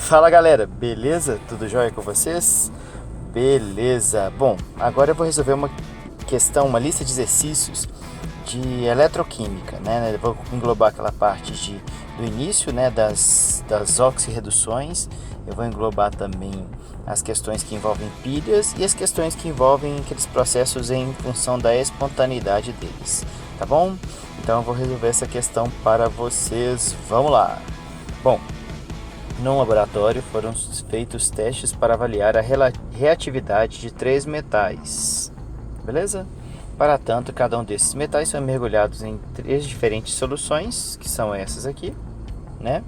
Fala galera, beleza? Tudo jóia com vocês? Beleza. Bom, agora eu vou resolver uma questão, uma lista de exercícios de eletroquímica, né? Eu vou englobar aquela parte do início, né? Das oxirreduções. Eu vou englobar também as questões que envolvem pilhas e as questões que envolvem aqueles processos em função da espontaneidade deles, tá bom? Então eu vou resolver essa questão para vocês. Vamos lá. Bom, no laboratório foram feitos testes para avaliar a reatividade de três metais. Beleza? Para tanto, cada um desses metais foi mergulhados em três diferentes soluções, que são essas aqui, né?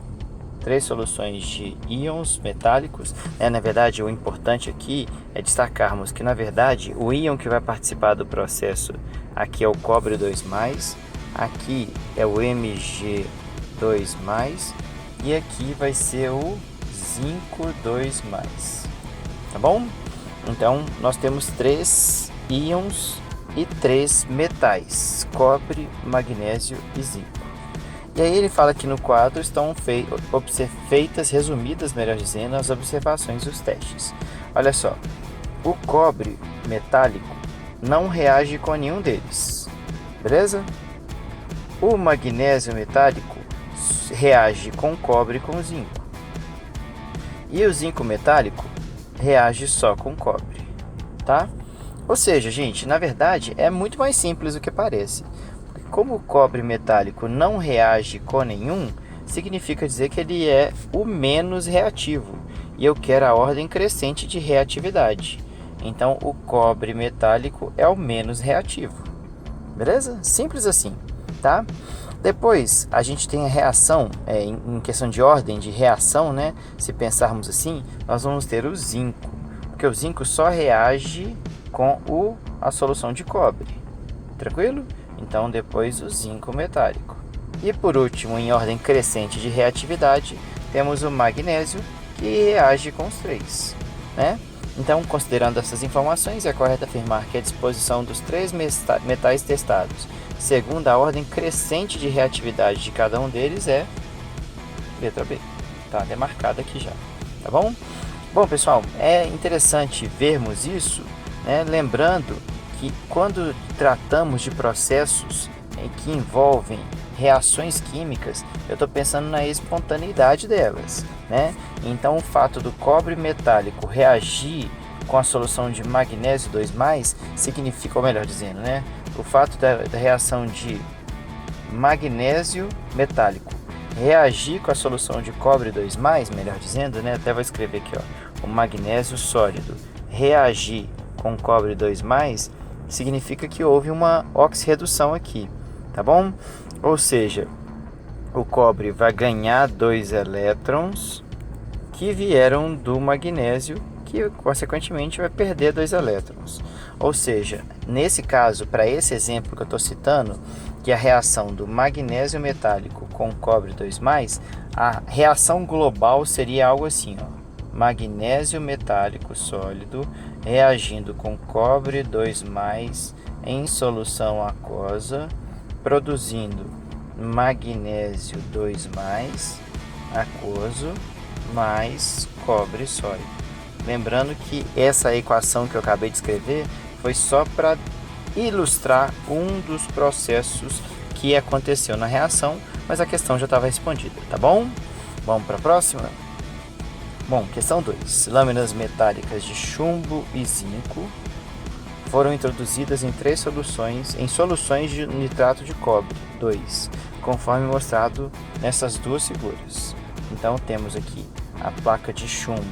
Três soluções de íons metálicos. Na verdade, o importante aqui é destacarmos que, na verdade, o íon que vai participar do processo aqui é o cobre 2+, aqui é o Mg2+, e aqui vai ser o zinco 2+, tá bom? Então, nós temos três íons e três metais, cobre, magnésio e zinco. E aí ele fala que no quadro estão feitas, resumidas, melhor dizendo, as observações e os testes. Olha só, o cobre metálico não reage com nenhum deles, beleza? O magnésio metálico reage com cobre e com zinco. E o zinco metálico reage só com cobre, tá? Ou seja, gente, na verdade é muito mais simples do que parece. Como o cobre metálico não reage com nenhum, significa dizer que ele é o menos reativo. E eu quero a ordem crescente de reatividade. Então, o cobre metálico é o menos reativo. Beleza? Simples assim, tá? Depois, a gente tem a reação, em questão de ordem de reação, né? Se pensarmos assim, nós vamos ter o zinco. Porque o zinco só reage com a solução de cobre. Tranquilo? Então, depois o zinco metálico. E por último, em ordem crescente de reatividade, temos o magnésio, que reage com os três, né? Então, considerando essas informações, é correto afirmar que a disposição dos três metais testados, segundo a ordem crescente de reatividade de cada um deles, é letra B. Está demarcada aqui já, tá bom? Bom, pessoal, é interessante vermos isso, né? Lembrando que quando tratamos de processos que envolvem reações químicas, eu estou pensando na espontaneidade delas, né? Então, o fato do cobre metálico reagir com a solução de magnésio 2+, significa, ou melhor dizendo, né? O fato da reação de magnésio metálico reagir com a solução de cobre 2+, melhor dizendo, né? Até vou escrever aqui, ó, o magnésio sólido reagir com cobre 2+, significa que houve uma oxirredução aqui, tá bom? Ou seja, o cobre vai ganhar 2 elétrons que vieram do magnésio, que consequentemente vai perder 2 elétrons. Ou seja, nesse caso, para esse exemplo que eu estou citando, que é a reação do magnésio metálico com cobre 2+, a reação global seria algo assim, ó. Magnésio metálico sólido reagindo com cobre 2+ em solução aquosa, produzindo magnésio 2+ aquoso mais cobre sólido. Lembrando que essa equação que eu acabei de escrever foi só para ilustrar um dos processos que aconteceu na reação, mas a questão já estava respondida, tá bom? Vamos para a próxima? Bom, questão 2. Lâminas metálicas de chumbo e zinco foram introduzidas em soluções de nitrato de cobre 2, conforme mostrado nessas duas figuras. Então temos aqui a placa de chumbo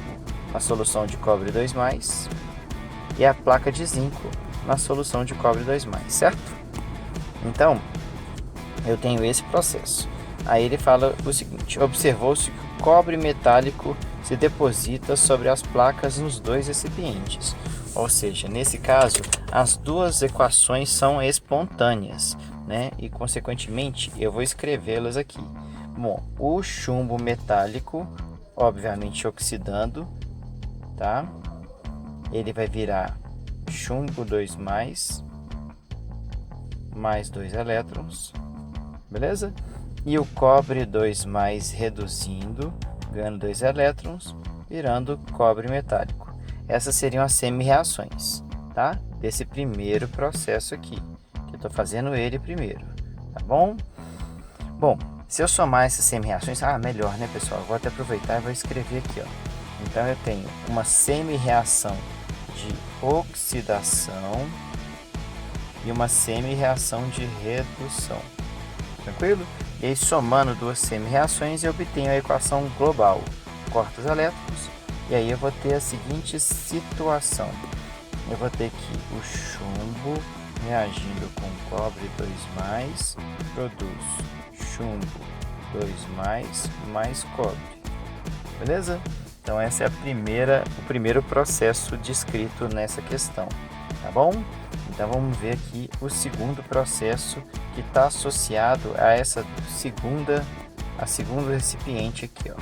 na solução de cobre 2+, e a placa de zinco na solução de cobre 2+, certo? Então, eu tenho esse processo. Aí ele fala o seguinte: observou-se que o cobre metálico se deposita sobre as placas nos dois recipientes. Ou seja, nesse caso, as duas equações são espontâneas, né? E, consequentemente, eu vou escrevê-las aqui. Bom, o chumbo metálico, obviamente oxidando, tá? Ele vai virar chumbo 2+, mais 2 elétrons, beleza? E o cobre 2+ reduzindo ganhando 2 elétrons, virando cobre metálico. Essas seriam as semi-reações, tá? Desse primeiro processo aqui, que eu estou fazendo ele primeiro, tá bom? Bom, se eu somar essas semi-reações, melhor, né, pessoal? Eu vou até aproveitar e vou escrever aqui, ó. Então, eu tenho uma semi-reação de oxidação e uma semi-reação de redução, tranquilo? E aí, somando duas semi-reações, eu obtenho a equação global. Corto os elétrons, e aí eu vou ter a seguinte situação. Eu vou ter que o chumbo reagindo com cobre 2+, produz chumbo 2+, mais cobre. Beleza? Então essa é o primeiro processo descrito nessa questão, tá bom? Então vamos ver aqui o segundo processo que está associado a essa segundo recipiente aqui, ó.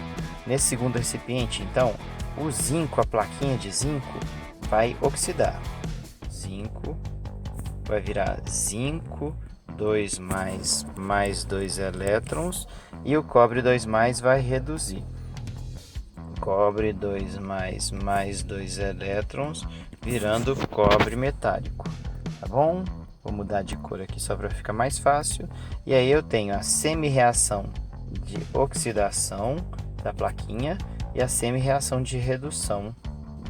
Nesse segundo recipiente, então, o zinco, a plaquinha de zinco, vai oxidar. Zinco vai virar zinco 2+, mais 2 elétrons, e o cobre 2+, vai reduzir. Cobre 2+, mais 2 elétrons, virando cobre metálico, tá bom? Vou mudar de cor aqui só para ficar mais fácil. E aí eu tenho a semi-reação de oxidação da plaquinha e a semi-reação de redução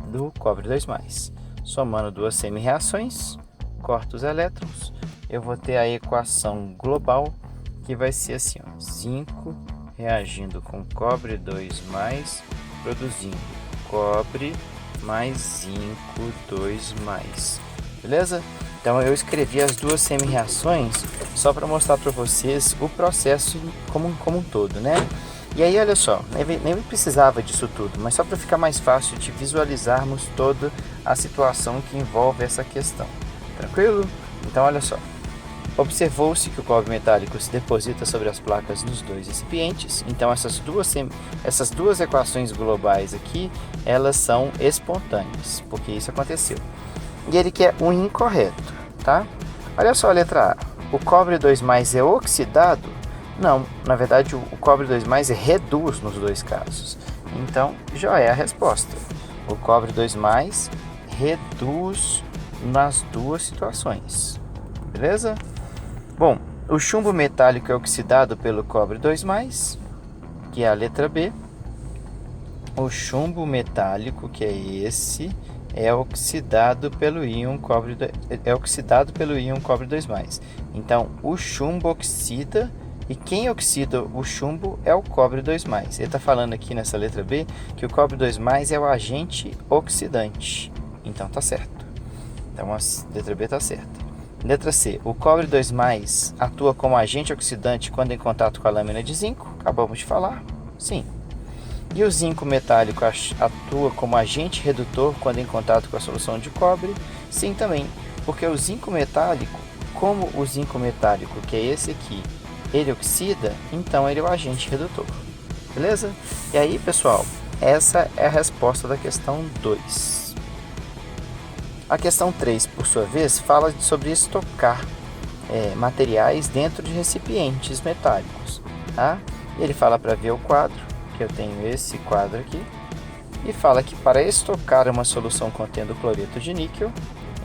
do cobre 2+. Somando duas semi-reações, corto os elétrons, eu vou ter a equação global, que vai ser assim, ó, zinco reagindo com cobre 2+, produzindo cobre mais zinco 2+. Beleza? Então eu escrevi as duas semi-reações só para mostrar para vocês o processo como um todo, né? E aí, olha só, nem precisava disso tudo, mas só para ficar mais fácil de visualizarmos toda a situação que envolve essa questão. Tranquilo? Então, olha só. Observou-se que o cobre metálico se deposita sobre as placas dos dois recipientes. Então, essas duas equações globais aqui, elas são espontâneas, porque isso aconteceu. E ele quer um incorreto, tá? Olha só a letra A. O cobre 2+ é oxidado? Não, na verdade o cobre 2+ reduz nos dois casos. Então, já é a resposta. O cobre 2+ reduz nas duas situações. Beleza? Bom, o chumbo metálico é oxidado pelo cobre 2+, que é a letra B. O chumbo metálico, que é esse, é oxidado pelo íon cobre 2+. Então, o chumbo oxida, e quem oxida o chumbo é o cobre 2+. Ele está falando aqui nessa letra B que o cobre 2+ é o agente oxidante. Então, tá certo. Então, a letra B está certa. Letra C. O cobre 2+ atua como agente oxidante quando em contato com a lâmina de zinco. Acabamos de falar. Sim. E o zinco metálico atua como agente redutor quando em contato com a solução de cobre? Sim, também. Porque o zinco metálico, como o zinco metálico, que é esse aqui, ele oxida, então ele é o agente redutor. Beleza? E aí, pessoal, essa é a resposta da questão 2. A questão 3, por sua vez, fala sobre estocar materiais dentro de recipientes metálicos. Tá? Ele fala para ver o quadro, que eu tenho esse quadro aqui, e fala que para estocar uma solução contendo cloreto de níquel,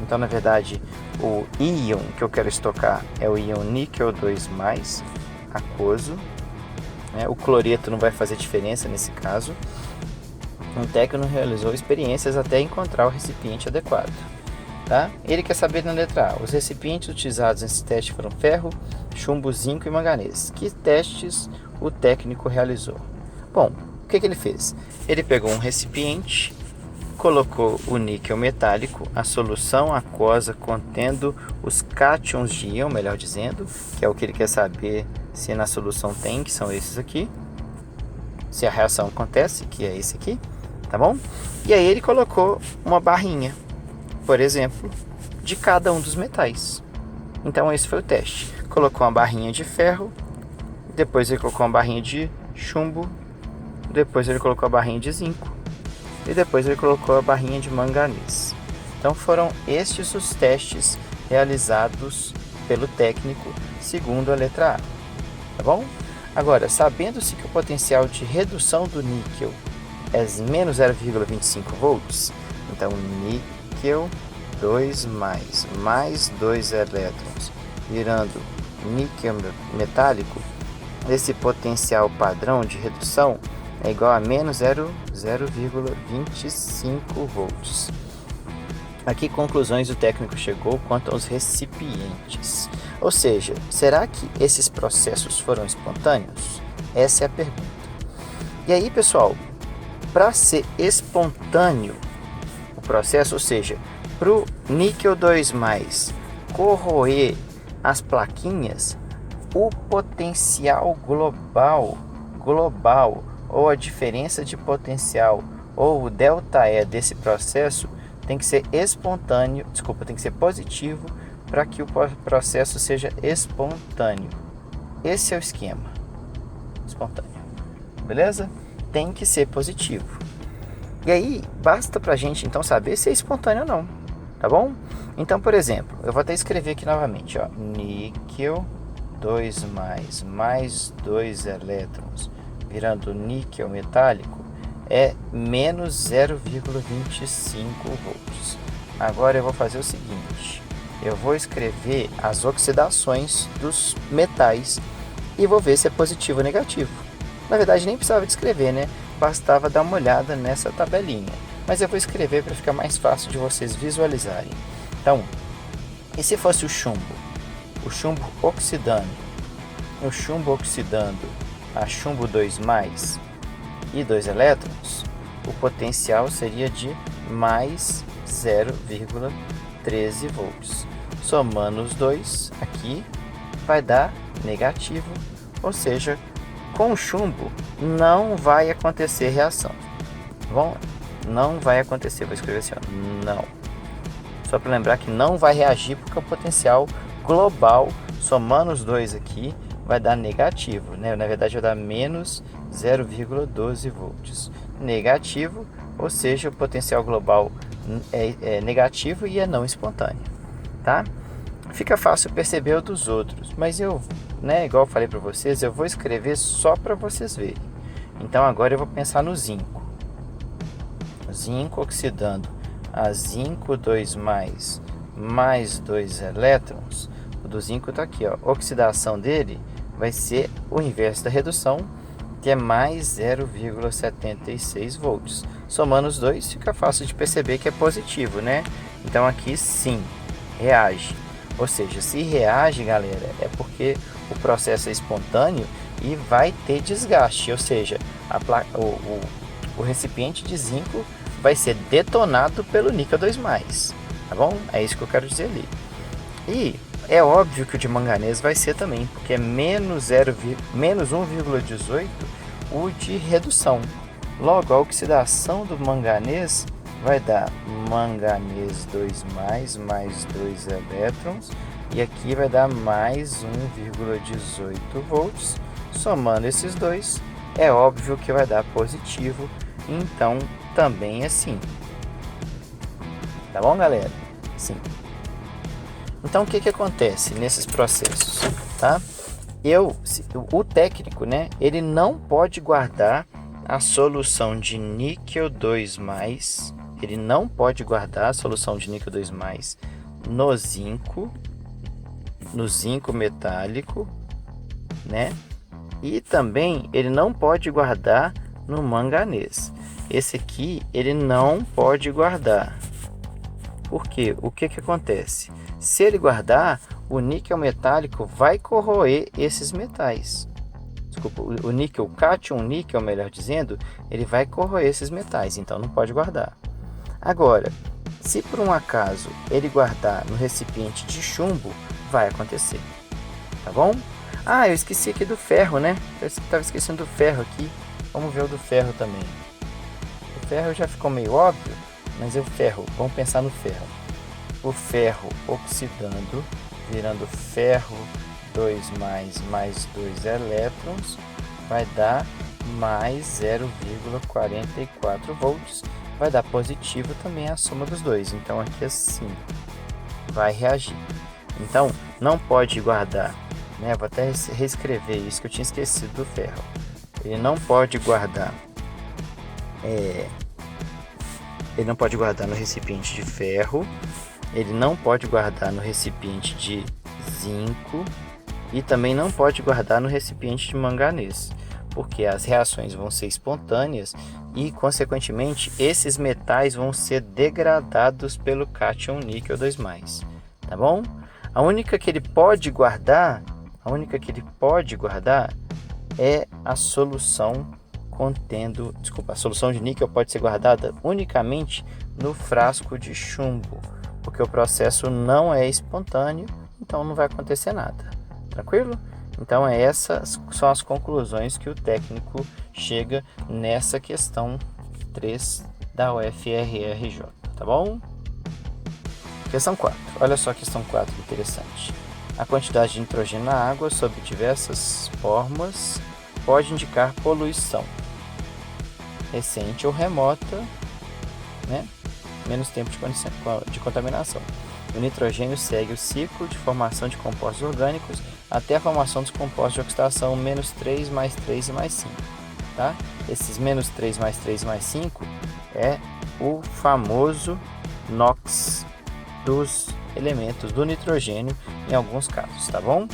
então na verdade o íon que eu quero estocar é o íon níquel 2+, aquoso, né? O cloreto não vai fazer diferença nesse caso. Um técnico realizou experiências até encontrar o recipiente adequado. Tá? Ele quer saber na letra A, os recipientes utilizados nesse teste foram ferro, chumbo, zinco e manganês. Que testes o técnico realizou? Bom, o que ele fez? Ele pegou um recipiente, colocou o níquel metálico, a solução aquosa contendo os cátions de íon, melhor dizendo, que é o que ele quer saber se na solução tem, que são esses aqui, se a reação acontece, que é esse aqui, tá bom? E aí ele colocou uma barrinha, por exemplo, de cada um dos metais. Então esse foi o teste. Colocou uma barrinha de ferro, depois ele colocou uma barrinha de chumbo, depois ele colocou a barrinha de zinco e depois ele colocou a barrinha de manganês. Então foram estes os testes realizados pelo técnico segundo a letra A, tá bom? Agora, sabendo-se que o potencial de redução do níquel é menos 0,25 volts, então níquel 2 mais 2 elétrons, virando níquel metálico, esse potencial padrão de redução é igual a menos 0,25 volts. Aqui conclusões o técnico chegou quanto aos recipientes. Ou seja, será que esses processos foram espontâneos? Essa é a pergunta. E aí, pessoal, para ser espontâneo o processo, ou seja, para o níquel 2+, corroer as plaquinhas, o potencial global, ou a diferença de potencial, ou o ΔE desse processo, tem que ser tem que ser positivo para que o processo seja espontâneo. Esse é o esquema. Espontâneo. Beleza? Tem que ser positivo. E aí, basta para a gente então saber se é espontâneo ou não. Tá bom? Então, por exemplo, eu vou até escrever aqui novamente, ó, níquel 2+, mais 2 elétrons, virando níquel metálico, é menos 0,25 volts. Agora eu vou fazer o seguinte, eu vou escrever as oxidações dos metais e vou ver se é positivo ou negativo. Na verdade, nem precisava de escrever, né? Bastava dar uma olhada nessa tabelinha. Mas eu vou escrever para ficar mais fácil de vocês visualizarem. Então, e se fosse o chumbo? O chumbo oxidando. O chumbo oxidando a chumbo 2+, e 2 elétrons, o potencial seria de mais 0,13 volts. Somando os dois aqui, vai dar negativo, ou seja, com o chumbo não vai acontecer reação. Bom, não vai acontecer, vou escrever assim, ó, não. Só para lembrar que não vai reagir porque o potencial global, somando os dois aqui, vai dar negativo, né? Na verdade vai dar menos 0,12 volts. Negativo, ou seja, o potencial global é negativo e é não espontâneo, tá? Fica fácil perceber o dos outros, mas eu, igual eu falei para vocês, eu vou escrever só para vocês verem. Então agora eu vou pensar no zinco. Zinco oxidando a zinco 2+, mais 2 elétrons. O do zinco está aqui, ó. A oxidação dele vai ser o inverso da redução, que é mais 0,76 volts. Somando os dois, fica fácil de perceber que é positivo, né? Então aqui sim, reage. Ou seja, se reage, galera, é porque o processo é espontâneo e vai ter desgaste. Ou seja, o recipiente de zinco vai ser detonado pelo níquel 2+, tá bom? É isso que eu quero dizer ali. E é óbvio que o de manganês vai ser também, porque é menos 1,18 o de redução. Logo, a oxidação do manganês vai dar manganês 2+, mais 2 elétrons, e aqui vai dar mais 1,18 volts. Somando esses dois, é óbvio que vai dar positivo, então também é sim. Tá bom, galera? Sim. Então, o que acontece nesses processos, tá? O técnico, né, ele não pode guardar a solução de níquel 2+, ele não pode guardar a solução de níquel 2+ no zinco metálico, né? E também ele não pode guardar no manganês. Esse aqui ele não pode guardar. Por quê? O que acontece? Se ele guardar, o níquel metálico vai corroer esses metais. Desculpa, o níquel, cátion níquel, melhor dizendo, ele vai corroer esses metais, então não pode guardar. Agora, se por um acaso ele guardar no recipiente de chumbo, vai acontecer. Tá bom? Ah, eu esqueci aqui do ferro, né? Eu estava esquecendo do ferro aqui. Vamos ver o do ferro também. O ferro já ficou meio óbvio, mas o ferro, vamos pensar no ferro. O ferro oxidando, virando ferro 2+, mais 2 elétrons, vai dar mais 0,44 volts. Vai dar positivo também a soma dos dois. Então aqui assim, vai reagir. Então não pode guardar né? Vou até reescrever isso que eu tinha esquecido do ferro. Ele não pode guardar no recipiente de ferro, ele não pode guardar no recipiente de zinco e também não pode guardar no recipiente de manganês, porque as reações vão ser espontâneas e, consequentemente, esses metais vão ser degradados pelo cátion níquel 2+, tá bom? A única que ele pode guardar é a solução a solução de níquel pode ser guardada unicamente no frasco de chumbo, porque o processo não é espontâneo, então não vai acontecer nada. Tranquilo? Então essas são as conclusões que o técnico chega nessa questão 3 da UFRRJ, tá bom? Questão 4. Olha só a questão 4, interessante. A quantidade de nitrogênio na água sob diversas formas pode indicar poluição recente ou remota, né? Menos tempo de contaminação. O nitrogênio segue o ciclo de formação de compostos orgânicos até a formação dos compostos de oxidação -3, +3 e +5. Tá? Esses -3, +3 e +5 é o famoso NOx dos elementos do nitrogênio em alguns casos, tá bom?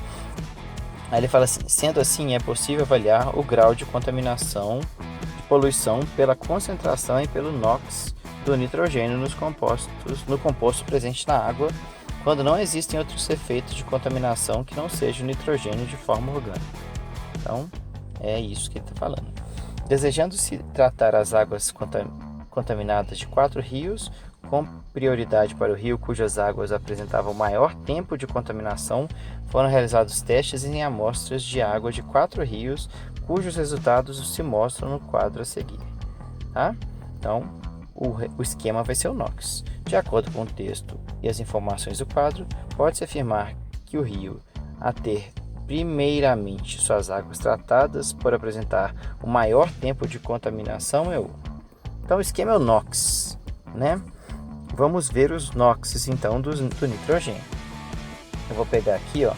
Aí ele fala assim: sendo assim, é possível avaliar o grau de contaminação, de poluição pela concentração e pelo NOx do nitrogênio no composto presente na água, quando não existem outros efeitos de contaminação que não seja o nitrogênio de forma orgânica. Então, é isso que ele está falando. Desejando-se tratar as águas contaminadas de 4 rios, com prioridade para o rio cujas águas apresentavam maior tempo de contaminação, foram realizados testes em amostras de água de 4 rios, cujos resultados se mostram no quadro a seguir. Tá? Então, o esquema vai ser o NOx. De acordo com o texto e as informações do quadro, pode-se afirmar que o rio, a ter primeiramente suas águas tratadas por apresentar o maior tempo de contaminação, é o... Então, o esquema é o NOx, né? Vamos ver os NOx, então, do nitrogênio. Eu vou pegar aqui, ó,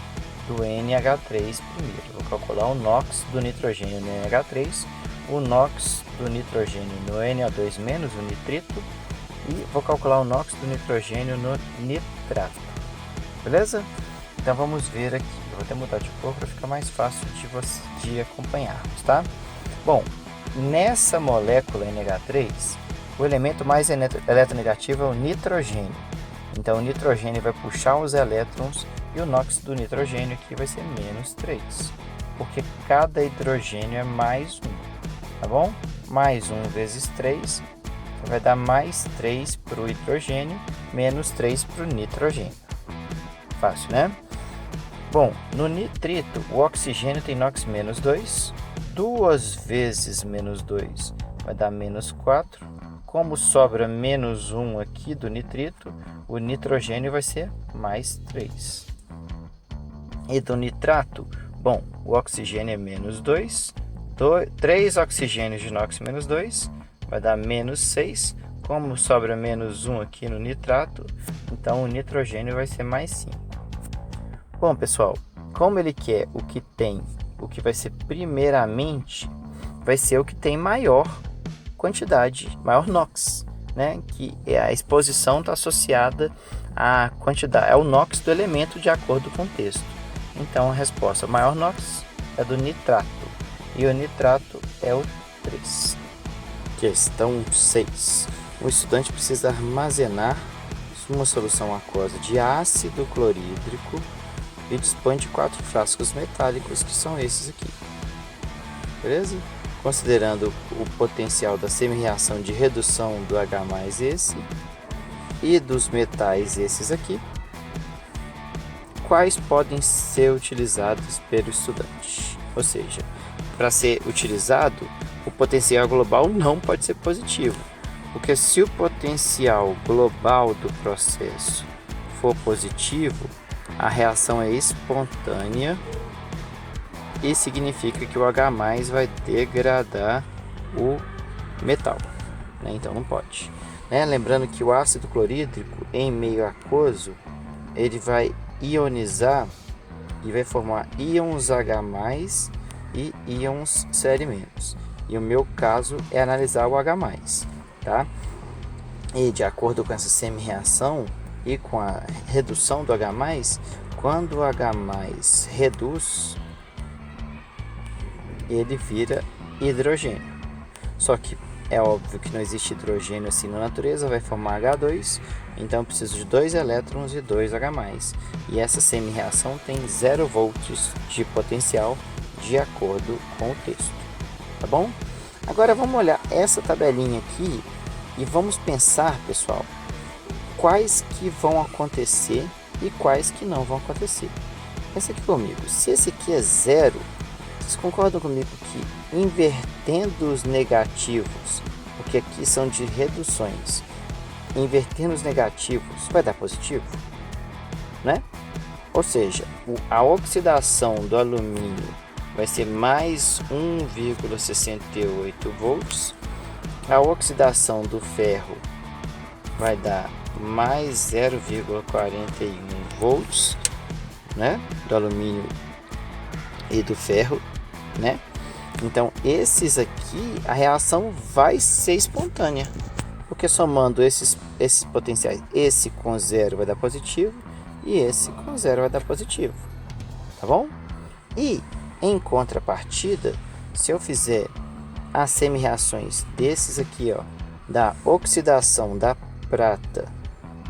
do NH3 primeiro. Vou calcular o NOx do nitrogênio no NH3, o NOx do nitrogênio no NO2-, o nitrito, e vou calcular o NOx do nitrogênio no nitrato. Beleza? Então vamos ver aqui. Eu vou até mudar de cor para ficar mais fácil de acompanharmos, tá? Bom, nessa molécula NH3, o elemento mais eletronegativo é o nitrogênio. Então o nitrogênio vai puxar os elétrons e o NOx do nitrogênio aqui vai ser -3, porque cada hidrogênio é mais 1, tá bom? Mais 1 vezes 3 vai dar +3 para o hidrogênio, -3 para o nitrogênio. Fácil, né? Bom, no nitrito, o oxigênio tem NOx -2, 2 vezes -2 vai dar -4. Como sobra -1 aqui do nitrito, o nitrogênio vai ser +3. E do nitrato, bom, o oxigênio é -2, 3 oxigênios de NOx -2 vai dar -6. Como sobra -1 aqui no nitrato, então o nitrogênio vai ser +5. Bom, pessoal, como ele quer o que vai ser primeiramente, vai ser o que tem maior quantidade, maior NOx, né? Que a exposição está associada à quantidade, ao NOx do elemento de acordo com o texto. Então a resposta maior NOx é do nitrato e o nitrato é o 3. Questão 6. O estudante precisa armazenar uma solução aquosa de ácido clorídrico e dispõe de 4 frascos metálicos, que são esses aqui. Beleza? Considerando o potencial da semi-reação de redução do H+, esse, e dos metais, esses aqui, quais podem ser utilizados pelo estudante? Ou seja, para ser utilizado, o potencial global não pode ser positivo, porque se o potencial global do processo for positivo, a reação é espontânea e significa que o H+ vai degradar o metal, né? Então não pode, né? Lembrando que o ácido clorídrico em meio aquoso ele vai ionizar e vai formar íons H+, e íons Cl-. E o meu caso é analisar o H+, tá? E de acordo com essa semi-reação e com a redução do H+, quando o H+ reduz, ele vira hidrogênio. Só que é óbvio que não existe hidrogênio assim na natureza, vai formar H2, então eu preciso de 2 elétrons e 2 H+. E essa semi-reação tem 0 volts de potencial de acordo com o texto, tá bom? Agora vamos olhar essa tabelinha aqui e vamos pensar, pessoal, quais que vão acontecer e quais que não vão acontecer. Pensa aqui comigo, se esse aqui é 0, vocês concordam comigo que invertendo os negativos, porque aqui são de reduções, invertendo os negativos vai dar positivo, né? Ou seja, a oxidação do alumínio vai ser mais 1,68 volts, a oxidação do ferro vai dar mais 0,41 volts, né? Do alumínio e do ferro, né? Então esses aqui, a reação vai ser espontânea, porque somando esses potenciais, esse com 0 vai dar positivo e esse com 0 vai dar positivo, tá bom? E em contrapartida, se eu fizer as semi-reações desses aqui, ó, da oxidação da prata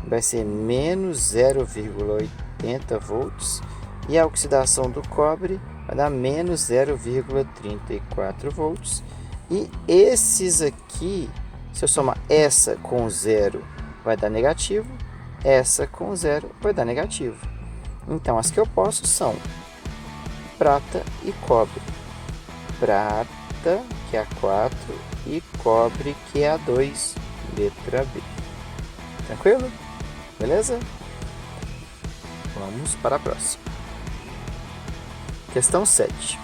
vai ser menos 0,80 volts e a oxidação do cobre vai dar menos 0,34 volts. E esses aqui, se eu somar essa com 0, vai dar negativo, essa com 0 vai dar negativo. Então, as que eu posso são prata e cobre. Prata, que é a 4, e cobre, que é a 2, letra B. Tranquilo? Beleza? Vamos para a próxima. Questão 7.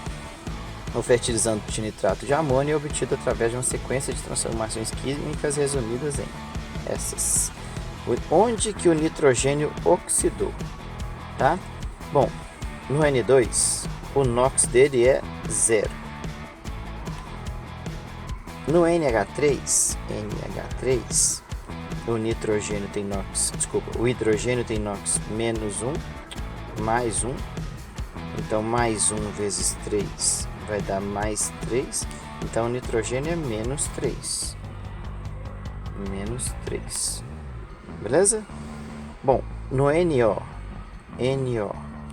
O fertilizante de nitrato de amônio é obtido através de uma sequência de transformações químicas resumidas em essas. Onde que o nitrogênio oxidou? Tá? Bom, no N2, o NOx dele é 0. No NH3, o hidrogênio tem NOx menos 1, mais 1. Então, mais 1 vezes 3 vai dar mais 3. Então, o nitrogênio é menos 3. Menos 3. Beleza? Bom, no NO,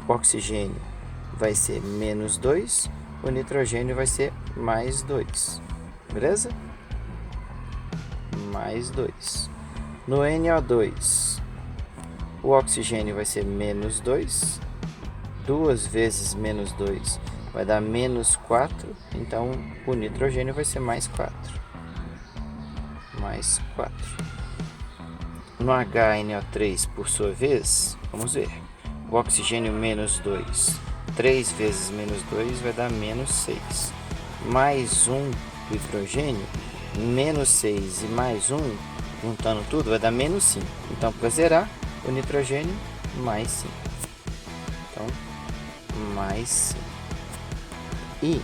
o oxigênio vai ser menos 2. O nitrogênio vai ser mais 2. Beleza? Mais 2. No NO2, o oxigênio vai ser menos 2. 2 vezes menos 2 vai dar menos 4. Então, o nitrogênio vai ser mais 4. Mais 4. No HNO3, por sua vez, vamos ver. O oxigênio menos 2. 3 vezes menos 2 vai dar menos 6. Mais 1 do hidrogênio, menos 6 e mais 1, juntando tudo, vai dar menos 5. Então, para zerar, o nitrogênio, mais 5. Então, mais 5. E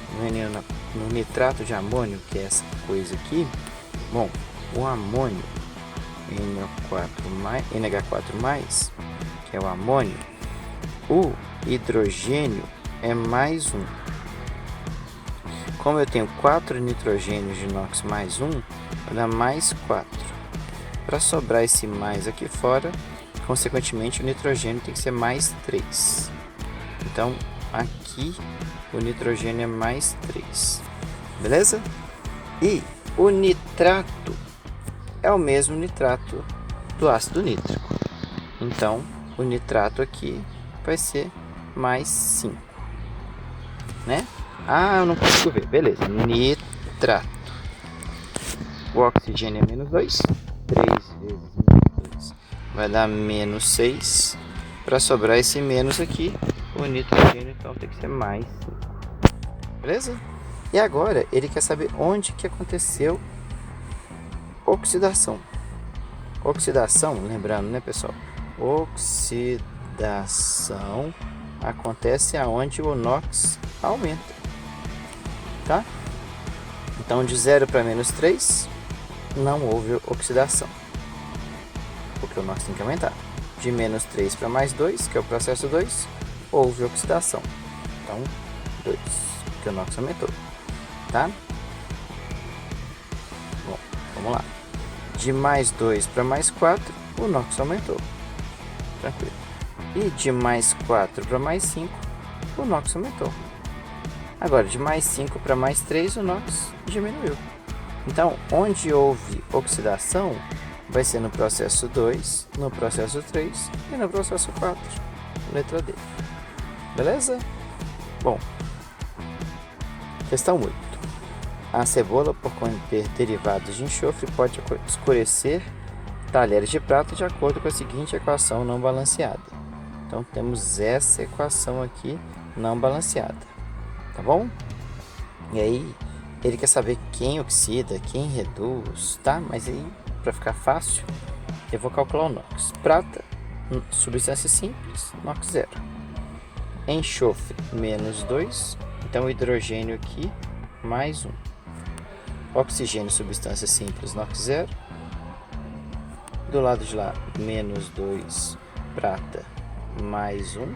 no nitrato de amônio, que é essa coisa aqui, bom, o amônio, NH4+, que é o amônio, o hidrogênio é mais 1. Como eu tenho 4 nitrogênios de NOx mais 1, vai dar mais 4. Para sobrar esse mais aqui fora, consequentemente o nitrogênio tem que ser mais 3. Então, aqui o nitrogênio é mais 3. Beleza? E o nitrato é o mesmo nitrato do ácido nítrico. Então, o nitrato aqui vai ser mais 5. Né? Ah, eu não consigo ver. Beleza. Nitrato. O oxigênio é menos 2. 3 vezes menos 2 vai dar menos 6. Para sobrar esse menos aqui, o nitrogênio então tem que ser mais 5. Beleza? E agora ele quer saber onde que aconteceu oxidação. Oxidação, lembrando, né, pessoal? Oxidação acontece aonde o NOx aumenta, tá? Então, de 0 para menos 3, não houve oxidação, porque o NOx tem que aumentar. De menos 3 para mais 2, que é o processo 2, houve oxidação. Então, 2, porque o NOx aumentou, tá? Bom, vamos lá. De mais 2 para mais 4, o NOx aumentou. Tranquilo. E de mais 4 para mais 5, o NOx aumentou. Agora, de mais 5 para mais 3, o NOx diminuiu. Então, onde houve oxidação, vai ser no processo 2, no processo 3 e no processo 4. Letra D. Beleza? Bom, questão 8. A cebola, por conter derivados de enxofre, pode escurecer talheres de prata de acordo com a seguinte equação não balanceada. Então, temos essa equação aqui não balanceada, tá bom? E aí, ele quer saber quem oxida, quem reduz, tá? Mas aí, para ficar fácil, eu vou calcular o NOx. Prata, substância simples, NOx 0. Enxofre, menos 2. Então, o hidrogênio aqui, mais 1. Oxigênio, substância simples, NOx 0. Do lado de lá, menos 2, prata, mais 1.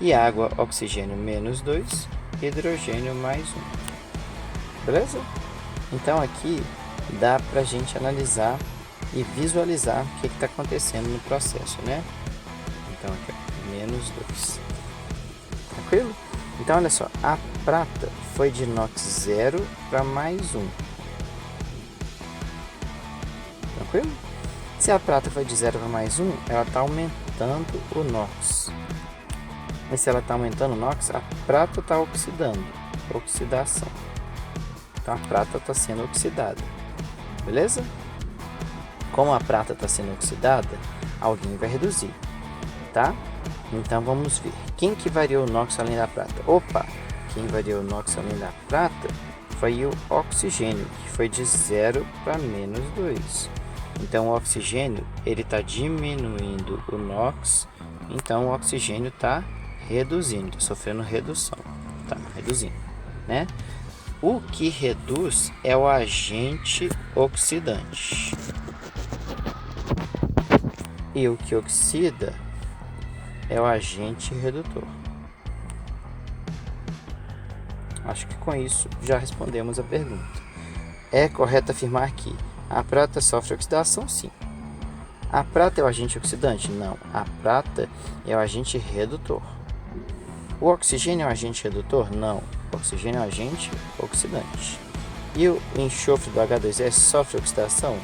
E água, oxigênio, menos 2. Hidrogênio, mais 1. Beleza? Então, aqui dá para a gente analisar e visualizar o que está acontecendo no processo, né? Então, aqui, ó, menos 2. Tranquilo? Então, olha só, a prata foi de NOx 0 para mais 1. Tranquilo? Se a prata foi de 0 para mais 1, ela está aumentando o NOx. E se ela está aumentando o NOx, a prata está oxidando. Oxidação. Então, a prata está sendo oxidada. Beleza? Como a prata está sendo oxidada, alguém vai reduzir, tá? Então, vamos ver. Quem que variou o NOx além da prata? Opa! Quem variou o NOx além da prata foi o oxigênio, que foi de 0 para menos 2. Então, o oxigênio ele está diminuindo o NOx, então o oxigênio está reduzindo, sofrendo redução, tá? Reduzindo, né? O que reduz é o agente oxidante. E o que oxida é o agente redutor. Acho que com isso já respondemos a pergunta. É correto afirmar que a prata sofre oxidação? Sim. A prata é o agente oxidante? Não. A prata é o agente redutor. O oxigênio é o agente redutor? Não. O oxigênio é o agente oxidante. E o enxofre do H2S sofre oxidação?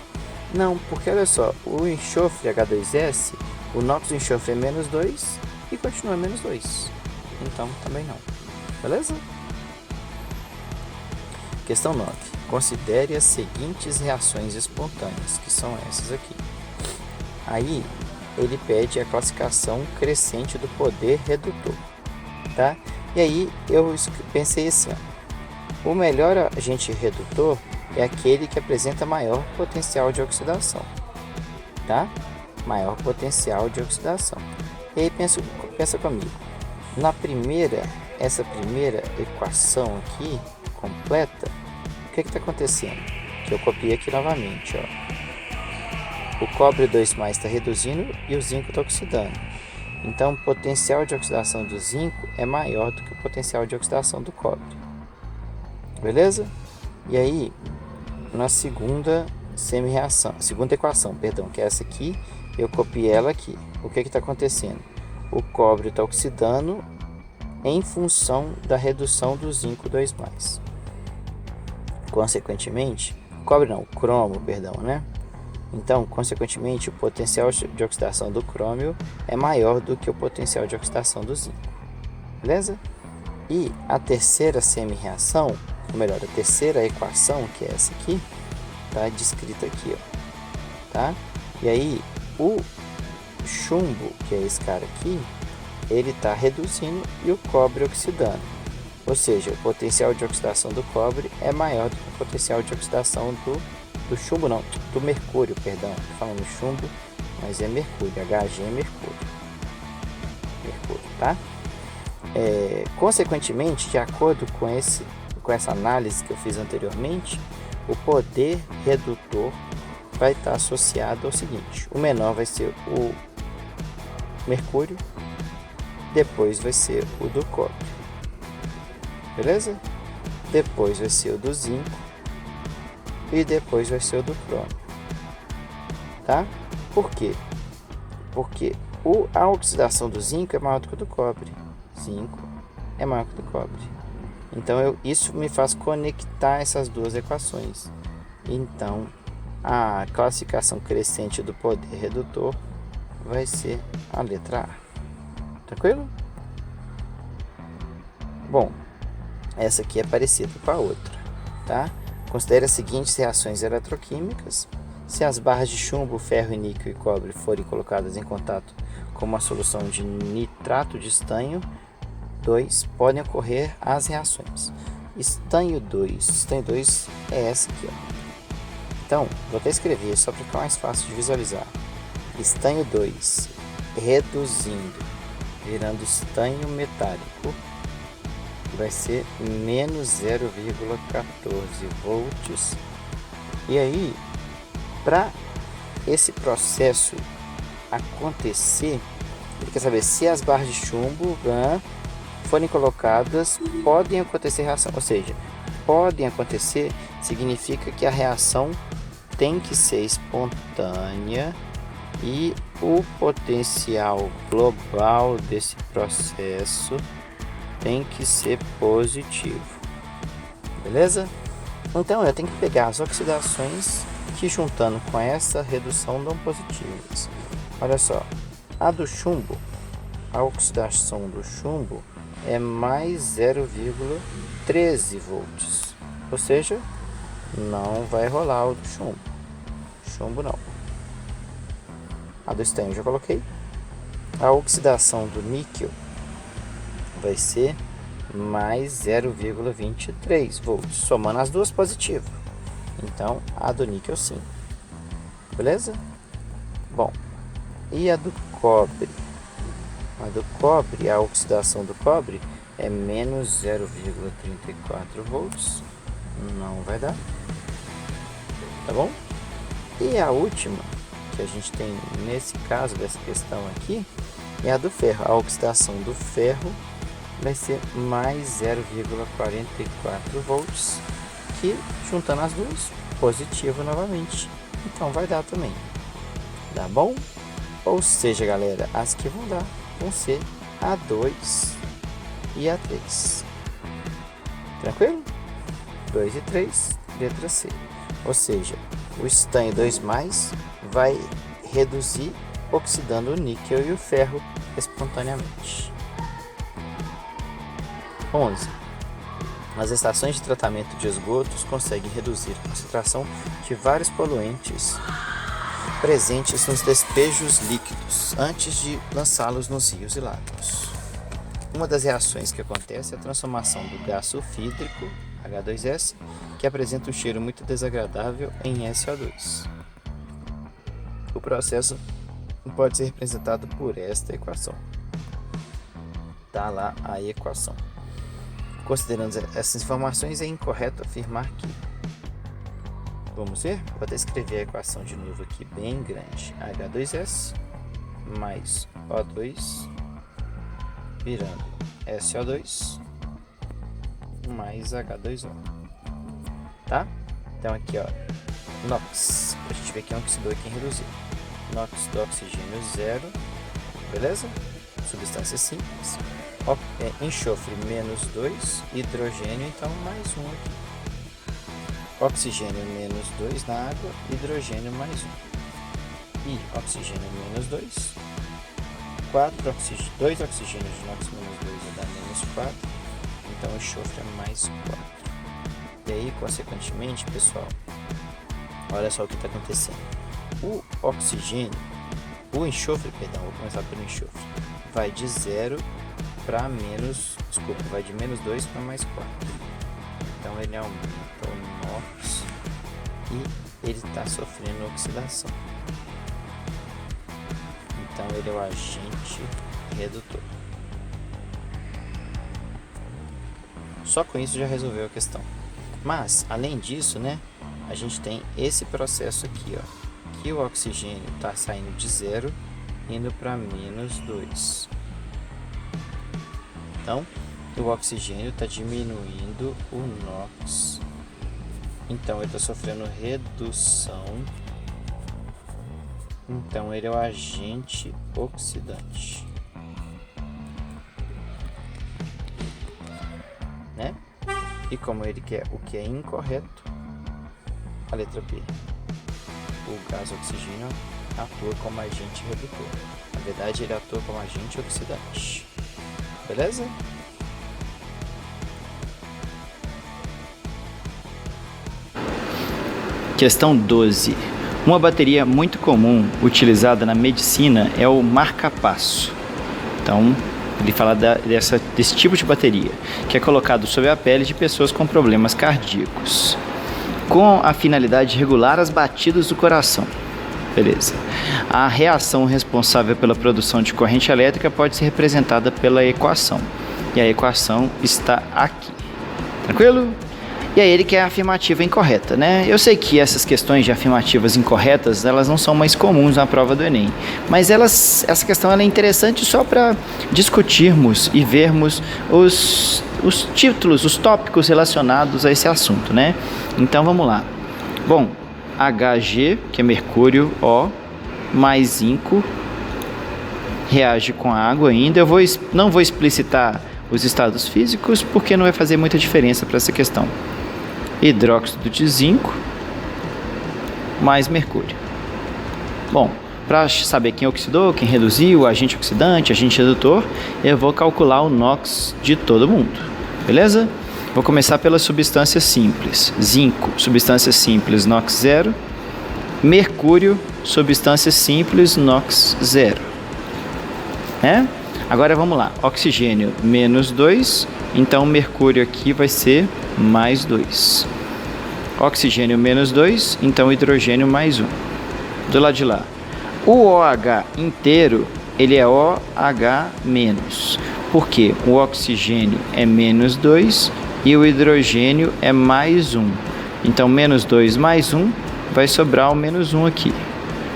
Não, porque olha só, o enxofre H2S, o NOx do enxofre é menos 2 e continua menos 2. Então, também não. Beleza? Questão 9. Considere as seguintes reações espontâneas, que são essas aqui. Aí, ele pede a classificação crescente do poder redutor, tá? E aí, eu pensei assim, ó, o melhor agente redutor é aquele que apresenta maior potencial de oxidação, tá? Maior potencial de oxidação. E aí, pensa comigo. Essa primeira equação aqui, completa, o que está acontecendo? Que eu copiei aqui novamente, ó. O cobre 2+ está reduzindo e o zinco está oxidando. Então, o potencial de oxidação do zinco é maior do que o potencial de oxidação do cobre. Beleza? E aí, na segunda equação, que é essa aqui, eu copiei ela aqui. O que está acontecendo? O cobre está oxidando em função da redução do zinco 2+. Consequentemente, o cromo, né? Então, consequentemente, o potencial de oxidação do crômio é maior do que o potencial de oxidação do zinco. Beleza? E a terceira semi-reação, ou melhor, a terceira equação, que é essa aqui, está descrita aqui, ó. Tá? E aí, o chumbo, que é esse cara aqui, ele está reduzindo e o cobre oxidando. Ou seja, o potencial de oxidação do cobre é maior do que o potencial de oxidação do chumbo, não, do mercúrio, perdão. Estou falando chumbo, mas é mercúrio, Hg é mercúrio. Mercúrio, tá? Consequentemente, de acordo com essa análise que eu fiz anteriormente, o poder redutor vai estar associado ao seguinte: o menor vai ser o mercúrio, depois vai ser o do cobre, beleza? Depois vai ser o do zinco e depois vai ser o do crômio, tá? Por quê? Porque a oxidação do zinco é maior do que o do cobre. Zinco é maior que o do cobre. Então isso me faz conectar essas duas equações. Então a classificação crescente do poder redutor vai ser a letra A. Tranquilo? Bom, essa aqui é parecida com a outra, tá? Considere as seguintes reações eletroquímicas. Se as barras de chumbo, ferro, níquel e cobre forem colocadas em contato com uma solução de nitrato de estanho 2, podem ocorrer as reações. Estanho 2 é essa aqui, ó. Então, vou até escrever só para ficar mais fácil de visualizar. Estanho 2 reduzindo, virando estanho metálico, vai ser menos 0,14 volts. E aí, para esse processo acontecer, ele quer saber se as barras de chumbo forem colocadas, podem acontecer reação. Ou seja, podem acontecer significa que a reação tem que ser espontânea e o potencial global desse processo tem que ser positivo, beleza? Então eu tenho que pegar as oxidações que, juntando com essa redução, dão positivas. Olha só, a do chumbo, a oxidação do chumbo é mais 0,13 volts, ou seja, não vai rolar o do chumbo. Chumbo não. A do estanho já coloquei. A oxidação do níquel vai ser mais 0,23 volts, somando as duas positivo. Então, a do níquel sim. Beleza? Bom, e a do cobre? A do cobre, a oxidação do cobre é menos 0,34 volts. Não vai dar. Tá bom? E a última que a gente tem nesse caso dessa questão aqui é a do ferro. A oxidação do ferro vai ser mais 0,44 volts, que, juntando as duas, positivo novamente. Então vai dar também. Tá bom? Ou seja, galera, as que vão dar vão ser a 2 e a 3. Tranquilo? 2 e 3, letra C. Ou seja, o estanho 2+, vai reduzir oxidando o níquel e o ferro espontaneamente. 11. As estações de tratamento de esgotos conseguem reduzir a concentração de vários poluentes presentes nos despejos líquidos antes de lançá-los nos rios e lagos. Uma das reações que acontece é a transformação do gás sulfídrico, H2S, que apresenta um cheiro muito desagradável, em SO2. O processo pode ser representado por esta equação. Está lá a equação. Considerando essas informações, é incorreto afirmar que... Vamos ver? Vou até escrever a equação de novo aqui, bem grande. H2S mais O2 virando SO2 mais H2O. Tá? Então aqui, ó, NOx. A gente vê quem oxidou e quem reduziu. NOx do oxigênio 0. Beleza? Substância simples. Enxofre menos 2, hidrogênio, então mais 1 aqui. Oxigênio menos 2 na água, hidrogênio mais 1. E oxigênio menos 2. 2 oxigênios de NOx menos 2 vai dar menos 4. Então enxofre é mais 4. E aí, consequentemente, pessoal, olha só o que está acontecendo. O enxofre, perdão, vou começar pelo enxofre, vai de 0 para vai de menos 2 para mais 4. Então ele aumenta o NOx e ele está sofrendo oxidação. Então ele é o agente redutor. Só com isso já resolveu a questão. Mas, além disso, né, a gente tem esse processo aqui, ó, que o oxigênio está saindo de 0, indo para -2. Então, o oxigênio está diminuindo o NOx. Então, ele está sofrendo redução. Então, ele é o agente oxidante, né? E como ele quer o que é incorreto, a letra B, o gás oxigênio atua como agente redutor. Na verdade, ele atua como agente oxidante. Beleza? Questão 12. Uma bateria muito comum utilizada na medicina é o marca-passo. Então, ele fala desse tipo de bateria, que é colocado sob a pele de pessoas com problemas cardíacos, com a finalidade de regular as batidas do coração. Beleza. A reação responsável pela produção de corrente elétrica pode ser representada pela equação. E a equação está aqui. Tranquilo? E aí ele quer a afirmativa incorreta, né? Eu sei que essas questões de afirmativas incorretas, elas não são mais comuns na prova do Enem. Mas essa questão ela é interessante só para discutirmos e vermos os títulos, os tópicos relacionados a esse assunto, né? Então vamos lá. Bom, Hg, que é mercúrio, O, mais zinco, reage com a água ainda. Eu não vou explicitar os estados físicos porque não vai fazer muita diferença para essa questão. Hidróxido de zinco mais mercúrio. Bom, para saber quem oxidou, quem reduziu, agente oxidante, agente redutor, eu vou calcular o NOx de todo mundo. Beleza? Vou começar pela substância simples. Zinco, substância simples, NOx 0. Mercúrio, substância simples, NOx 0. Né? Agora vamos lá. Oxigênio, -2. Então, mercúrio aqui vai ser mais 2. Oxigênio, -2. Então, hidrogênio, mais 1. Do lado de lá. O OH inteiro, ele é OH-. Por quê? O oxigênio é -2 e o hidrogênio é mais 1. Então, -2 mais 1 vai sobrar o -1 aqui.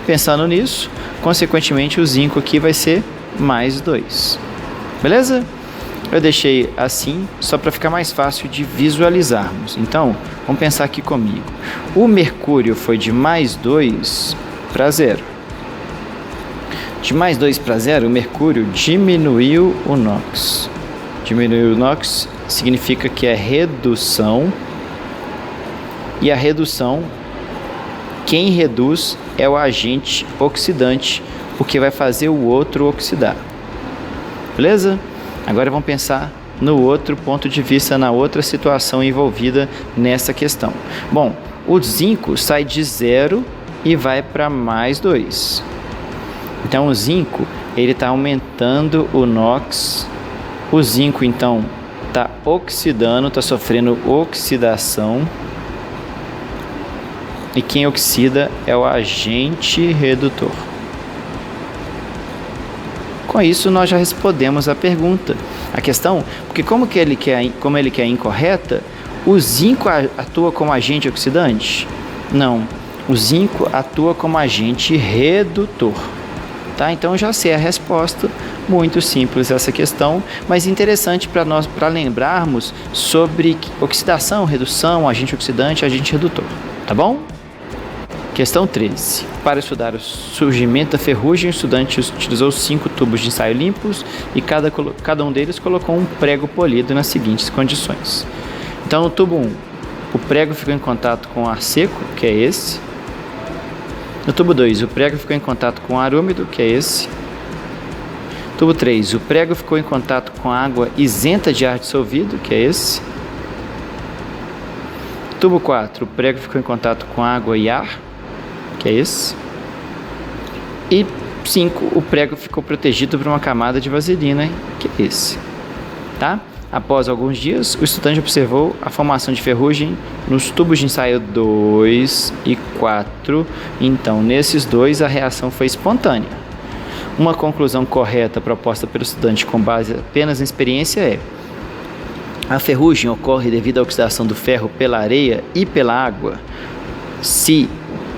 Pensando nisso, consequentemente, o zinco aqui vai ser mais 2. Beleza? Eu deixei assim só para ficar mais fácil de visualizarmos. Então, vamos pensar aqui comigo. O mercúrio foi de mais 2 para 0. De mais 2 para 0, o mercúrio diminuiu o NOx. Diminuiu o NOx significa que é redução. E a redução, quem reduz é o agente oxidante, porque vai fazer o outro oxidar. Beleza? Agora vamos pensar no outro ponto de vista, na outra situação envolvida nessa questão. Bom, o zinco sai de 0 e vai para mais 2. Então o zinco, ele está aumentando o NOx. O zinco então está oxidando, está sofrendo oxidação. E quem oxida é o agente redutor. Com isso, nós já respondemos a pergunta. A questão, porque como ele quer incorreta, o zinco atua como agente oxidante? Não, o zinco atua como agente redutor. Tá? Então, já sei a resposta, muito simples essa questão, mas interessante para lembrarmos sobre oxidação, redução, agente oxidante, agente redutor. Tá bom? Questão 13. Para estudar o surgimento da ferrugem, o estudante utilizou 5 tubos de ensaio limpos e cada um deles colocou um prego polido nas seguintes condições. Então, no tubo 1, o prego ficou em contato com ar seco, que é esse. No tubo 2, o prego ficou em contato com ar úmido, que é esse. Tubo 3, o prego ficou em contato com água isenta de ar dissolvido, que é esse. Tubo 4, o prego ficou em contato com água e ar, que é esse. E 5, o prego ficou protegido por uma camada de vaselina, que é esse. Tá? Após alguns dias, o estudante observou a formação de ferrugem nos tubos de ensaio 2 e 4. Então, nesses dois, a reação foi espontânea. Uma conclusão correta proposta pelo estudante com base apenas na experiência é: A ferrugem ocorre devido à oxidação do ferro pela areia e pela água. Se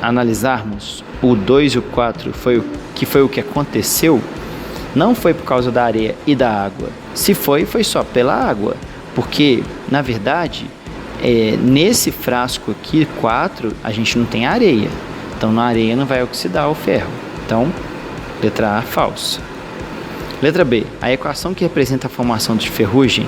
analisarmos o 2 e o 4, foi o que aconteceu, não foi por causa da areia e da água. Se foi só pela água, porque, na verdade, nesse frasco aqui, 4, a gente não tem areia. Então, na areia não vai oxidar o ferro. Então, letra A, falsa. Letra B, a equação que representa a formação de ferrugem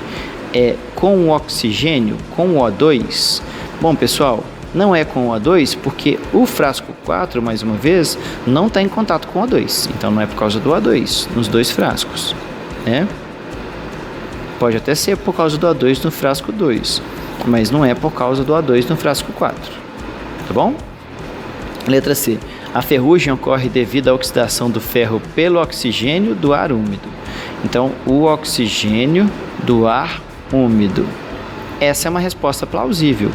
é com o oxigênio, com o O2. Bom, pessoal, não é com o O2 porque o frasco 4, mais uma vez, não está em contato com o O2. Então, não é por causa do O2 nos dois frascos, né? Pode até ser por causa do O2 no frasco 2, mas não é por causa do O2 no frasco 4, tá bom? Letra C. A ferrugem ocorre devido à oxidação do ferro pelo oxigênio do ar úmido. Então, o oxigênio do ar úmido. Essa é uma resposta plausível,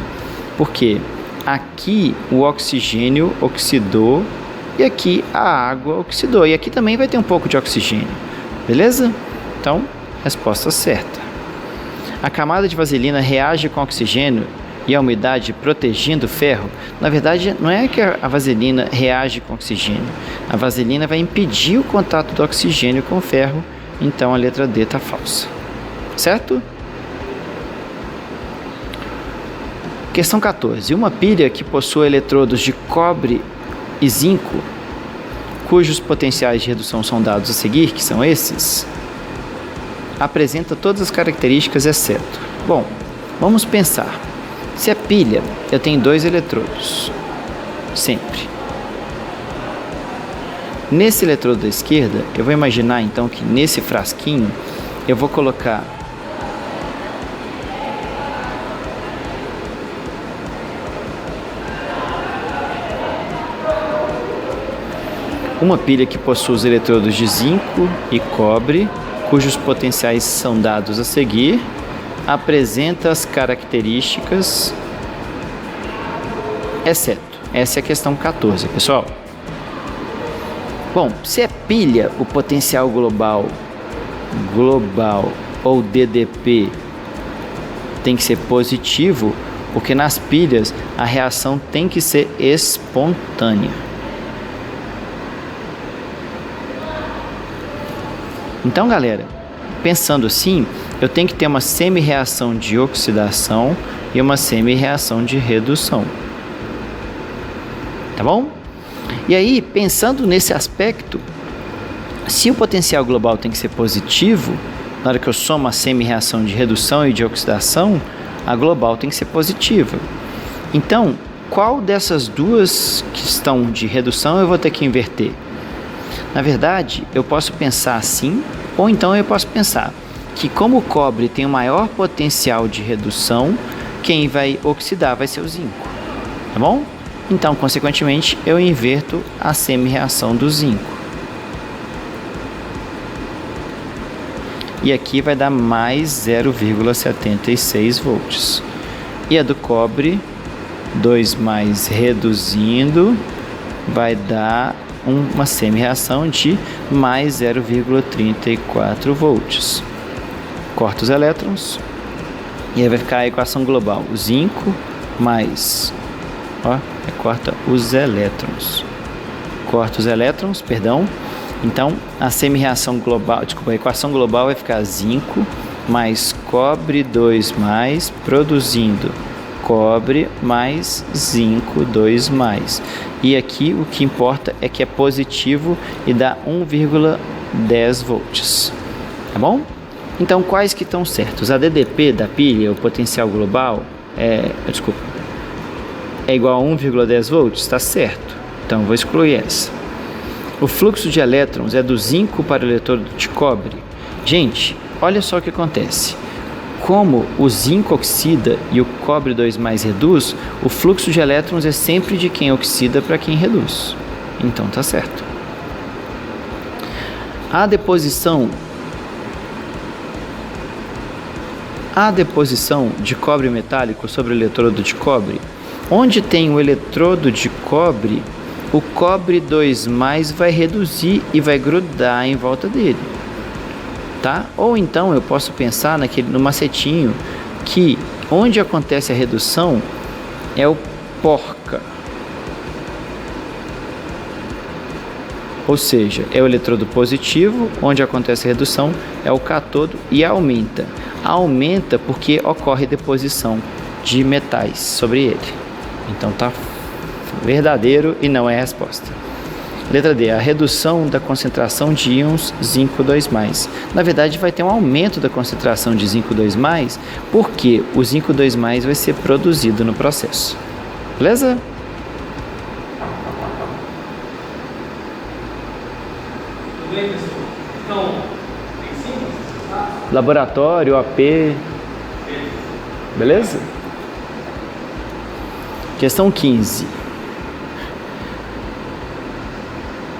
porque aqui o oxigênio oxidou e aqui a água oxidou. E aqui também vai ter um pouco de oxigênio, beleza? Então, resposta certa. A camada de vaselina reage com oxigênio e a umidade protegendo o ferro. Na verdade, não é que a vaselina reage com oxigênio. A vaselina vai impedir o contato do oxigênio com o ferro. Então, a letra D está falsa. Certo? Questão 14. Uma pilha que possui eletrodos de cobre e zinco, cujos potenciais de redução são dados a seguir, que são esses, apresenta todas as características exceto. Bom, vamos pensar. Se a pilha, eu tenho 2 eletrodos, sempre. Nesse eletrodo da esquerda, eu vou imaginar então que nesse frasquinho eu vou colocar uma pilha que possui os eletrodos de zinco e cobre, cujos potenciais são dados a seguir, apresenta as características, exceto. Essa é a questão 14, pessoal. Bom, se é pilha, o potencial global ou DDP tem que ser positivo, porque nas pilhas a reação tem que ser espontânea. Então, galera, pensando assim, eu tenho que ter uma semi-reação de oxidação e uma semi-reação de redução. Tá bom? E aí, pensando nesse aspecto, se o potencial global tem que ser positivo, na hora que eu somo a semi-reação de redução e de oxidação, a global tem que ser positiva. Então, qual dessas duas que estão de redução eu vou ter que inverter? Na verdade, eu posso pensar assim, ou então eu posso pensar que como o cobre tem o maior potencial de redução, quem vai oxidar vai ser o zinco, tá bom? Então, consequentemente, eu inverto a semi-reação do zinco. E aqui vai dar mais 0,76 volts. E a do cobre, 2 mais reduzindo, vai dar uma semi-reação de mais 0,34 volts. Corta os elétrons e aí vai ficar a equação global. O zinco mais, corta os elétrons. Corta os elétrons, perdão. Então, a semi-reação global, a equação global vai ficar zinco mais cobre 2 mais, produzindo cobre mais zinco 2 mais. E aqui o que importa é que é positivo e dá 1,10 volts. Tá bom? Então, quais que estão certos? A DDP da pilha, o potencial global, é igual a 1,10 volts? Está certo. Então, vou excluir essa. O fluxo de elétrons é do zinco para o eletrodo de cobre. Gente, olha só o que acontece. Como o zinco oxida e o cobre 2 mais reduz, o fluxo de elétrons é sempre de quem oxida para quem reduz. Então tá certo. A deposição de cobre metálico sobre o eletrodo de cobre. Onde tem o eletrodo de cobre, o cobre 2 mais vai reduzir e vai grudar em volta dele. Tá? Ou então eu posso pensar no macetinho que onde acontece a redução é o porca. Ou seja, é o eletrodo positivo, onde acontece a redução é o cátodo e aumenta. Aumenta porque ocorre deposição de metais sobre ele. Então tá verdadeiro e não é a resposta. Letra D, a redução da concentração de íons zinco 2+. Na verdade, vai ter um aumento da concentração de zinco 2+, porque o zinco 2+ vai ser produzido no processo. Beleza? Tudo bem, pessoal? Então, tem sim? Laboratório, AP. Beleza? Questão 15.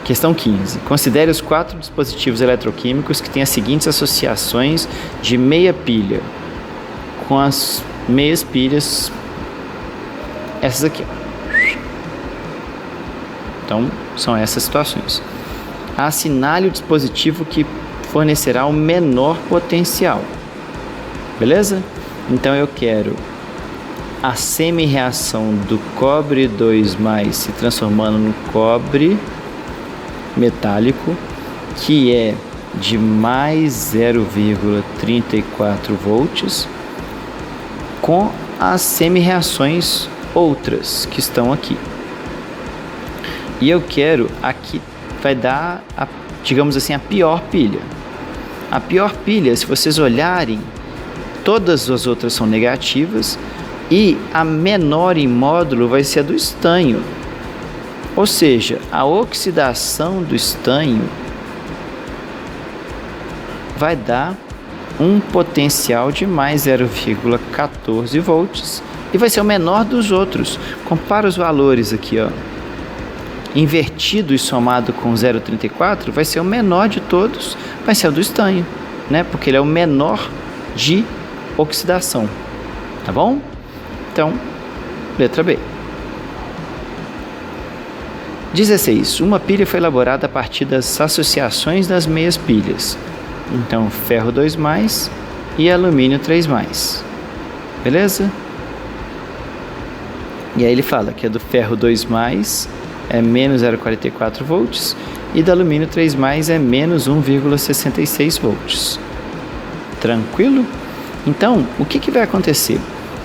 Questão 15. Considere os 4 dispositivos eletroquímicos que têm as seguintes associações de meia pilha com as meias pilhas, essas aqui. Então, são essas situações. Assinale o dispositivo que fornecerá o menor potencial. Beleza? Então, eu quero a semi-reação do cobre 2+ se transformando no cobre metálico, que é de mais 0,34 volts, com as semi-reações outras que estão aqui. E eu quero aqui, vai dar, digamos assim, a pior pilha. A pior pilha, se vocês olharem, todas as outras são negativas e a menor em módulo vai ser a do estanho. Ou seja, a oxidação do estanho vai dar um potencial de mais 0,14 volts e vai ser o menor dos outros. Compara os valores aqui, ó. Invertido e somado com 0,34 vai ser o menor de todos, vai ser o do estanho, né? Porque ele é o menor de oxidação, tá bom? Então, letra B. 16. Uma pilha foi elaborada a partir das associações das meias pilhas. Então, ferro 2+ e alumínio 3+. Beleza? E aí ele fala que a do ferro 2+ é menos 0,44 volts e do alumínio 3+ é menos 1,66 volts. Tranquilo? Então, o que vai acontecer?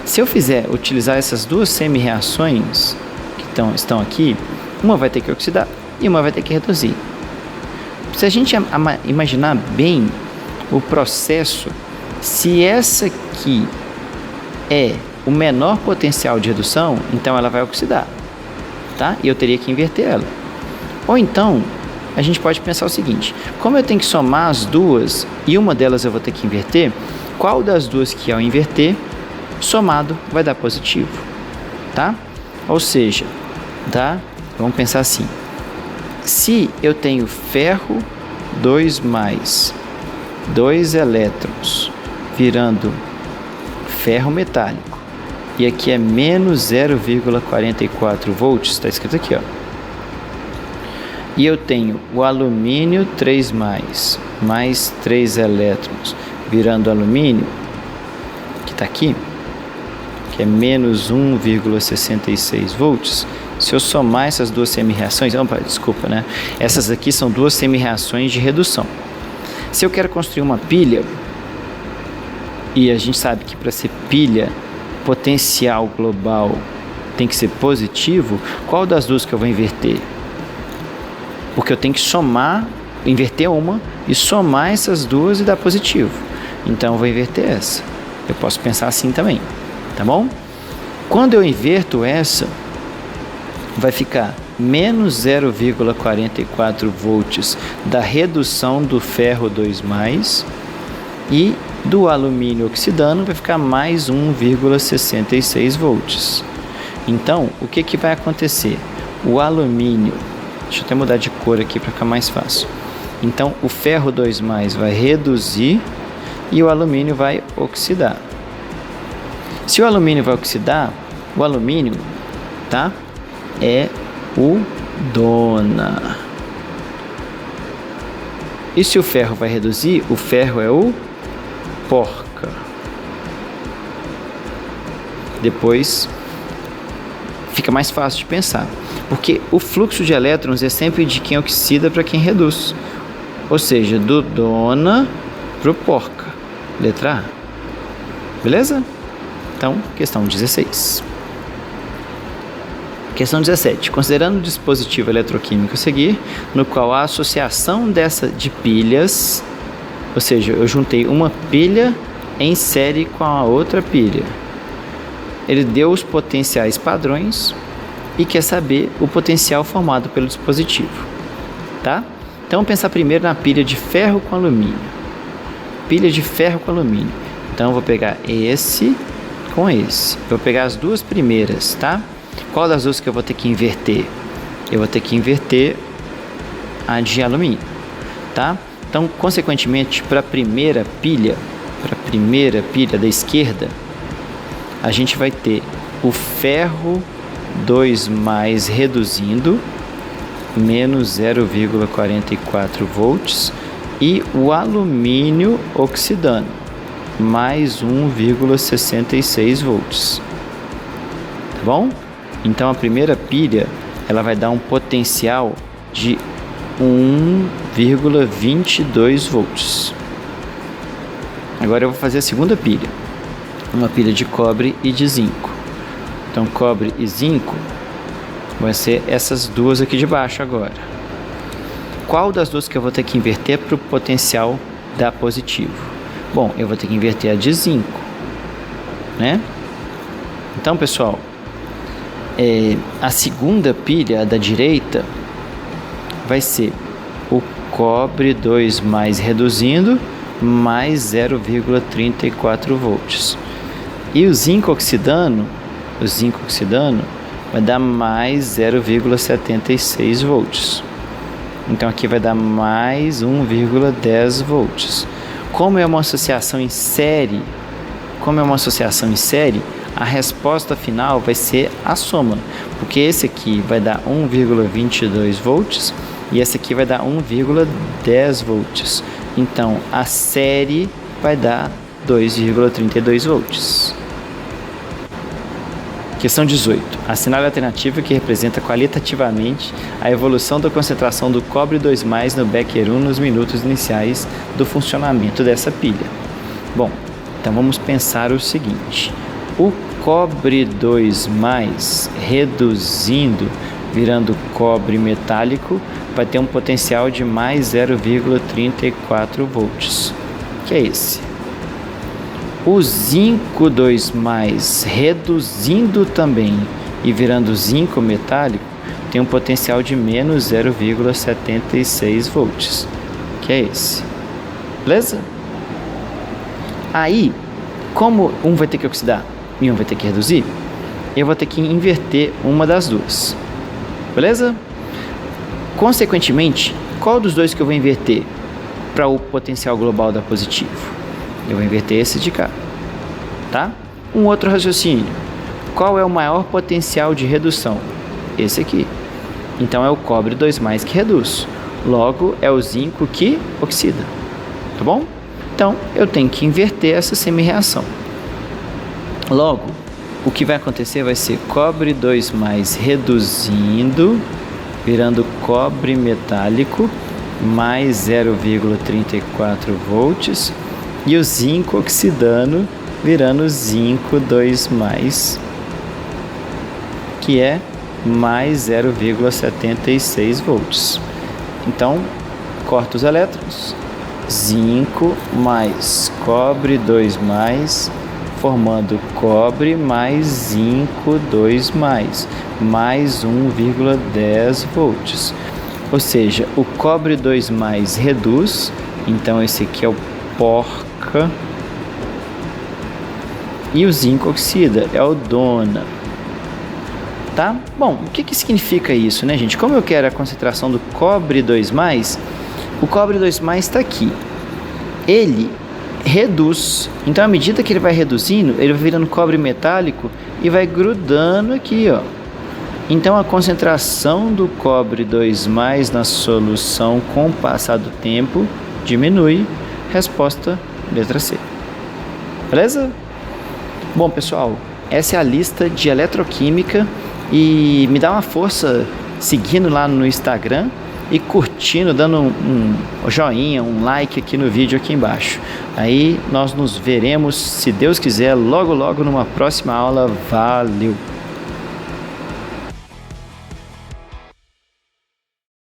Se eu utilizar essas duas semi-reações que estão aqui, uma vai ter que oxidar e uma vai ter que reduzir. Se a gente imaginar bem o processo, se essa aqui é o menor potencial de redução, então ela vai oxidar, tá? E eu teria que inverter ela. Ou então, a gente pode pensar o seguinte: como eu tenho que somar as duas e uma delas eu vou ter que inverter, qual das duas que ao inverter, somado vai dar positivo, tá? Ou seja, tá? Vamos pensar assim: se eu tenho ferro 2+, 2 elétrons virando ferro metálico, e aqui é menos 0,44 volts, está escrito aqui, ó. E eu tenho o alumínio 3+, mais 3 elétrons virando alumínio, que está aqui, que é menos 1,66 volts. Se eu somar essas duas semi-reações, desculpa, né? Essas aqui são duas semi-reações de redução. Se eu quero construir uma pilha, e a gente sabe que para ser pilha, potencial global tem que ser positivo, qual das duas que eu vou inverter? Porque eu tenho que somar, inverter uma e somar essas duas e dar positivo. Então eu vou inverter essa. Eu posso pensar assim também, tá bom? Quando eu inverto essa, vai ficar menos 0,44 volts da redução do ferro 2+, e do alumínio oxidando vai ficar mais 1,66 volts. Então, o que vai acontecer? O alumínio, deixa eu até mudar de cor aqui para ficar mais fácil. Então, o ferro 2+ vai reduzir e o alumínio vai oxidar. Se o alumínio vai oxidar, o alumínio, tá? É o dona. E se o ferro vai reduzir, o ferro é o porca. depois fica mais fácil de pensar. Porque o fluxo de elétrons é sempre de quem oxida para quem reduz. Ou seja, do dona para o porca. Letra A. Beleza? Então, questão 16. Questão 17. Considerando o dispositivo eletroquímico a seguir, no qual a associação de pilhas, ou seja, eu juntei uma pilha em série com a outra pilha. Ele deu os potenciais padrões e quer saber o potencial formado pelo dispositivo. Tá? Então, vamos pensar primeiro na pilha de ferro com alumínio. Pilha de ferro com alumínio. Então, eu vou pegar esse com esse. Eu vou pegar as duas primeiras, tá? Qual das duas que eu vou ter que inverter? Eu vou ter que inverter a de alumínio, tá? Então, consequentemente, para a primeira pilha da esquerda, a gente vai ter o ferro 2+ reduzindo, menos 0,44 volts, e o alumínio oxidando, mais 1,66 volts. Tá bom? Então, a primeira pilha, ela vai dar um potencial de 1,22 volts. Agora eu vou fazer a segunda pilha. Uma pilha de cobre e de zinco. Então, cobre e zinco vai ser essas duas aqui de baixo agora. Qual das duas que eu vou ter que inverter para o potencial dar positivo? Bom, eu vou ter que inverter a de zinco, né? Então, pessoal, a segunda pilha, a da direita, vai ser o cobre 2+ reduzindo, mais 0,34 volts. E o zinco oxidando vai dar mais 0,76 volts. Então aqui vai dar mais 1,10 volts. Como é uma associação em série, a resposta final vai ser a soma, porque esse aqui vai dar 1,22 volts e esse aqui vai dar 1,10 volts. Então, a série vai dar 2,32 volts. Questão 18. Assinale a alternativa que representa qualitativamente a evolução da concentração do cobre 2+ no Becker 1 nos minutos iniciais do funcionamento dessa pilha. Bom, então vamos pensar o seguinte. O cobre 2+ reduzindo, virando cobre metálico, vai ter um potencial de mais 0,34 volts, que é esse. O zinco 2+ reduzindo também e virando zinco metálico, tem um potencial de menos 0,76 volts, que é esse. Beleza? Aí, como um vai ter que oxidar e um vai ter que reduzir, eu vou ter que inverter uma das duas. Beleza? Consequentemente, qual dos dois que eu vou inverter para o potencial global dar positivo? Eu vou inverter esse de cá. Tá? Um outro raciocínio. Qual é o maior potencial de redução? Esse aqui. Então é o cobre 2+ que reduz. Logo, é o zinco que oxida. Tá bom? Então, eu tenho que inverter essa semi-reação. Logo, o que vai acontecer vai ser cobre 2+ reduzindo, virando cobre metálico, mais 0,34 volts, e o zinco oxidando, virando zinco 2+, que é mais 0,76 volts. Então, corta os elétrons, zinco mais cobre 2+, formando cobre mais zinco 2+, mais 1,10 volts. Ou seja, o cobre 2+ reduz, então esse aqui é o porca, e o zinco oxida, é o dona. Tá? Bom, o que significa isso, né, gente? Como eu quero a concentração do cobre 2+, o cobre 2+ está aqui. Ele reduz. Então, à medida que ele vai reduzindo, ele vai virando cobre metálico e vai grudando aqui, ó. Então, a concentração do cobre 2+ na solução com o passar do tempo diminui. Resposta, letra C. Beleza? Bom, pessoal, essa é a lista de eletroquímica e me dá uma força seguindo lá no Instagram e curtindo, dando um joinha, um like aqui no vídeo aqui embaixo. Aí nós nos veremos, se Deus quiser, logo logo numa próxima aula. Valeu!